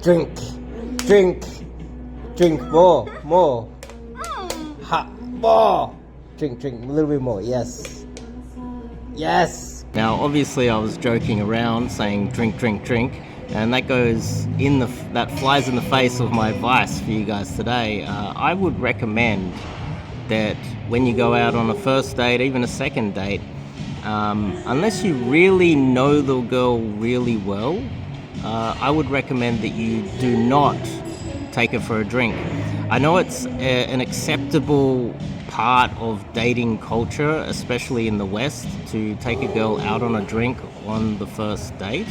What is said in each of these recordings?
Drink, drink, drink more. Ha, more. Drink, a little bit more. Yes. Now, obviously, I was joking around saying drink, and that flies in the face of my advice for you guys today. I would recommend that when you go out on a first date, even a second date, unless you really know the girl really well, I would recommend that you do not take her for a drink. I know it's an acceptable part of dating culture, especially in the West, to take a girl out on a drink on the first date.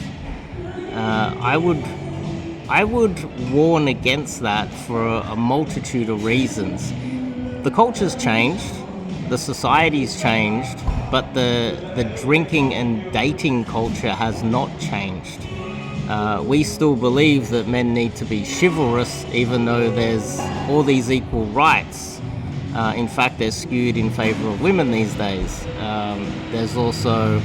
I would warn against that for a multitude of reasons. The culture's changed, the society's changed, but the drinking and dating culture has not changed. We still believe that men need to be chivalrous, even though there's all these equal rights. In fact, they're skewed in favor of women these days. There's also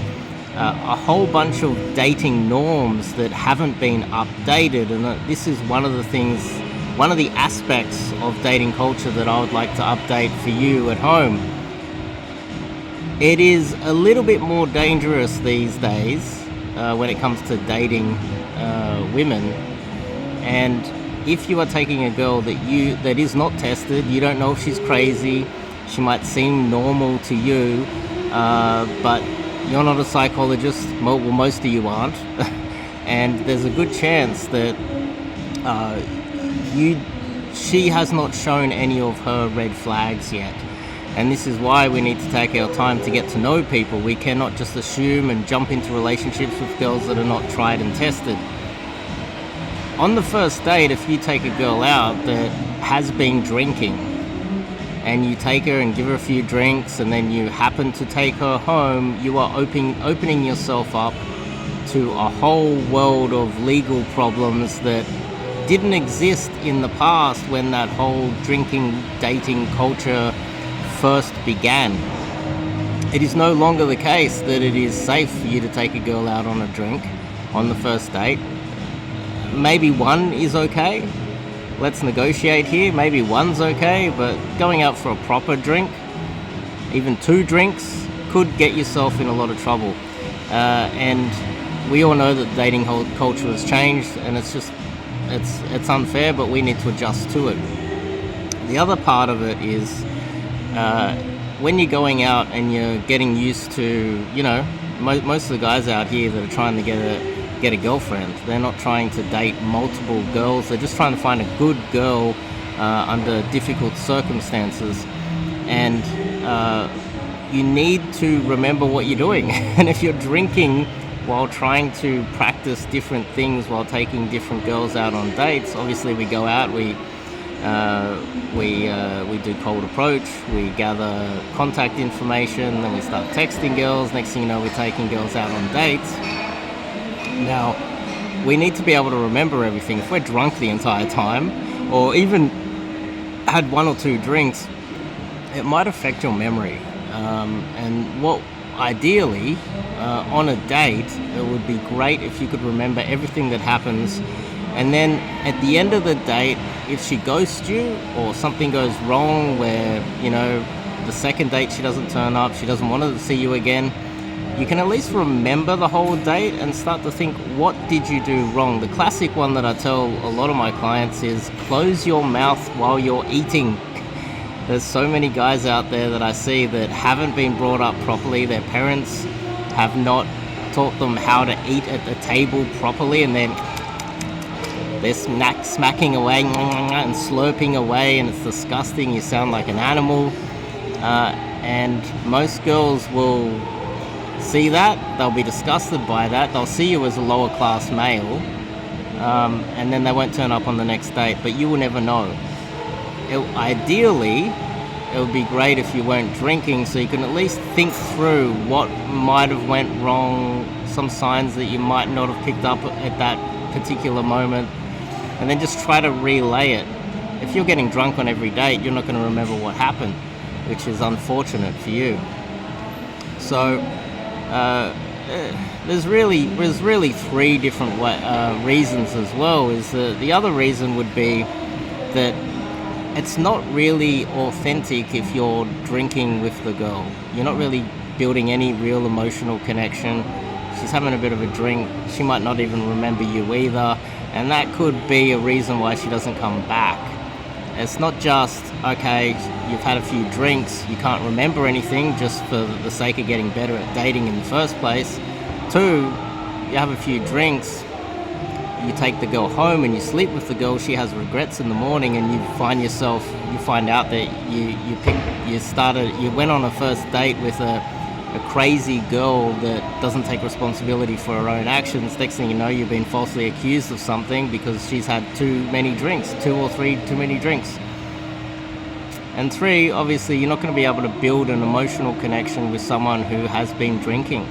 a whole bunch of dating norms that haven't been updated, and this is one of the aspects of dating culture that I would like to update for you at home. It is a little bit more dangerous these days when it comes to dating women, and if you are taking a girl that is not tested, you don't know if she's crazy, she might seem normal to you, but you're not a psychologist, well, most of you aren't, and there's a good chance that she has not shown any of her red flags yet. And this is why we need to take our time to get to know people. We cannot just assume and jump into relationships with girls that are not tried and tested. On the first date, if you take a girl out that has been drinking, and you take her and give her a few drinks, and then you happen to take her home, you are opening yourself up to a whole world of legal problems that didn't exist in the past when that whole drinking, dating culture first began. It is no longer the case that it is safe for you to take a girl out on a drink on the first date. Maybe one is okay. Let's negotiate here. Maybe one's okay, but going out for a proper drink, even 2 drinks, could get yourself in a lot of trouble. And we all know that dating culture has changed, and it's unfair, but we need to adjust to it. The other part of it is when you're going out and you're getting used to, most of the guys out here that are trying to get a girlfriend, they're not trying to date multiple girls, they're just trying to find a good girl under difficult circumstances, and you need to remember what you're doing. And if you're drinking while trying to practice different things while taking different girls out on dates, obviously we go out, we do cold approach, we gather contact information, then we start texting girls. Next thing you know, we're taking girls out on dates. Now, we need to be able to remember everything. If we're drunk the entire time, or even had 1 or 2 drinks, it might affect your memory. And what ideally, on a date, it would be great if you could remember everything that happens. And then at the end of the date, if she ghosts you or something goes wrong where, the second date she doesn't turn up, she doesn't want to see you again, you can at least remember the whole date and start to think, what did you do wrong? The classic one that I tell a lot of my clients is close your mouth while you're eating. There's so many guys out there that I see that haven't been brought up properly. Their parents have not taught them how to eat at the table properly, and then they're smacking away and slurping away, and it's disgusting. You sound like an animal. And most girls will see that, they'll be disgusted by that, they'll see you as a lower class male, and then they won't turn up on the next date, but you will never know. Ideally, it would be great if you weren't drinking, so you can at least think through what might have went wrong, some signs that you might not have picked up at that particular moment, and then just try to relay it. If you're getting drunk on every date, you're not going to remember what happened, which is unfortunate for you. So there's really three different reasons as well. Is the other reason would be that it's not really authentic if you're drinking with the girl. You're not really building any real emotional connection. She's having a bit of a drink. She might not even remember you either, and that could be a reason why she doesn't come back. It's not just, okay, you've had a few drinks, you can't remember anything just for the sake of getting better at dating in the first place. Two, you have a few drinks, you take the girl home and you sleep with the girl, she has regrets in the morning, and you find out that you went on a first date with a crazy girl that doesn't take responsibility for her own actions. Next thing you know, you've been falsely accused of something because she's had too many drinks, 2 or 3 too many drinks. And 3, obviously, you're not going to be able to build an emotional connection with someone who has been drinking.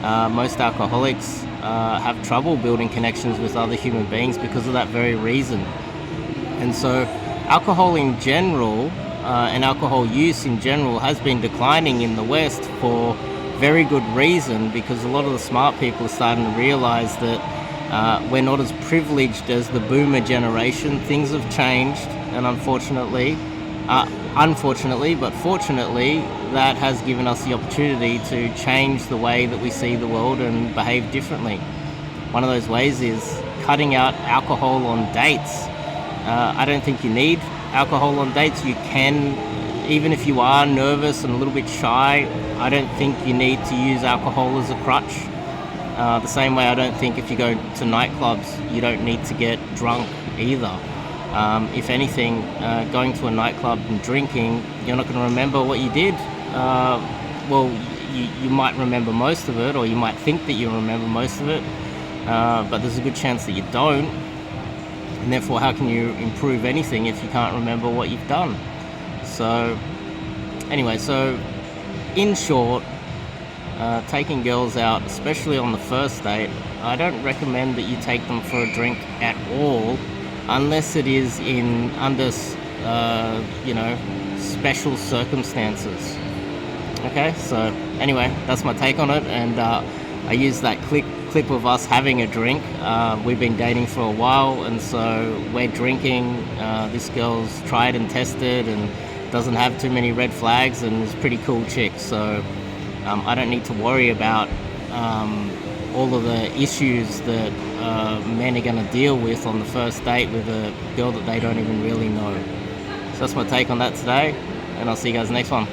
Most alcoholics have trouble building connections with other human beings because of that very reason. And so alcohol in general, and alcohol use in general, has been declining in the West for very good reason, because a lot of the smart people are starting to realize that we're not as privileged as the boomer generation. Things have changed, and unfortunately, but fortunately, that has given us the opportunity to change the way that we see the world and behave differently. One of those ways is cutting out alcohol on dates. I don't think you need alcohol on dates. You can, even if you are nervous and a little bit shy, I don't think you need to use alcohol as a crutch. The same way I don't think if you go to nightclubs, you don't need to get drunk either. If anything, going to a nightclub and drinking, you're not going to remember what you did. You might remember most of it, or you might think that you remember most of it, but there's a good chance that you don't. And therefore, how can you improve anything if you can't remember what you've done? So, anyway, in short, taking girls out, especially on the first date, I don't recommend that you take them for a drink at all, unless it is under special circumstances. Okay, so anyway, that's my take on it, and I use that clip of us having a drink. We've been dating for a while, and so we're drinking. This girl's tried and tested and doesn't have too many red flags, and is a pretty cool chick. So I don't need to worry about all of the issues that men are going to deal with on the first date with a girl that they don't even really know. So that's my take on that today, and I'll see you guys next one.